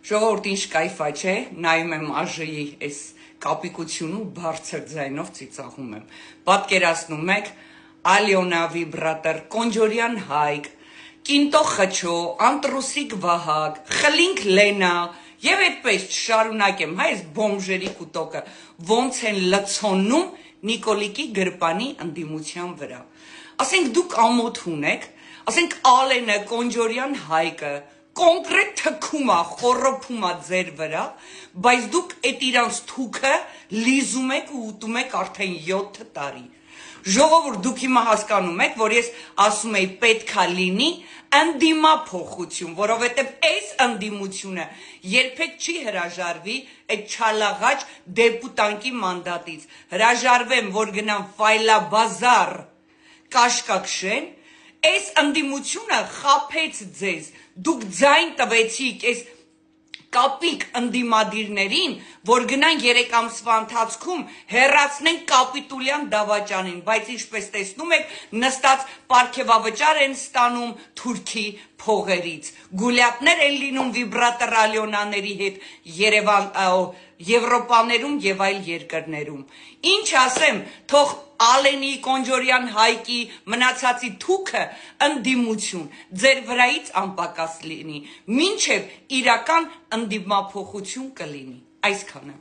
Ժողովուրդ ինչ կայֆա չէ, նայում եմ ԱԺ-ի այս կապիկությունը բարձր ձայնով ծիծաղում եմ։ Պատկերացնում եք Ալյոնա վիբրատոր, Կոնջորյան Հայկ, Կինտո Խչո, Անտրուսիկ Վահագ, Խլինք Լենա եւ այդպես շարունակեմ, հայ այս բոմժերի կուտոկը ոնց են լցոնում Նիկոլիկի գրպանի ընդդիմության վրա։ Ասենք դուք ամոթ ունեք, ասենք Ալենը, Կոնջորյան Հայկը կոնկրետ թքում է, խոռոփում է ձեր վրա, բայց դուք այդ իրանց թուքը լիզում եք ու ուտում եք արդեն 7 տարի։ Ժողովուրդ, դուք հիմա հասկանում եք, որ ես ասում եի պետքա լինի ընդդիմափոխություն, որովհետև այս ընդդիմությունը երբեք չի հրաժարվի այդ չալաղաճ դեպուտանքի մանդատից։ Հրաժարվեմ, որ գնամ ֆայլաբազար կաշկակշեն, այս ընդդիմությունը խաբեց ձեզ, դուք ձայն տվեցիք այս կապիկ ընդդիմադիրներին, որ գնան 3 ամսվա ընթացքում հեռացնեն կապիտուլյան դավաճանին, բայց ինչպես տեսնում եք, նստած պարգևավճար են ստանում Թուրքի փողերից, գուլյատներ են լինում վիբրատոր Ալյոնաների հետ Եվրոպաներում եւ այլ երկրներում։ Ինչ ասեմ, թող Ալենի, Կոնջորյան Հայկի, մնացածի թուքը ընդդիմություն ձեր վրայից անպակաս լինի, մինչև իրական ընդդիմափոխություն կլինի, այսքանը։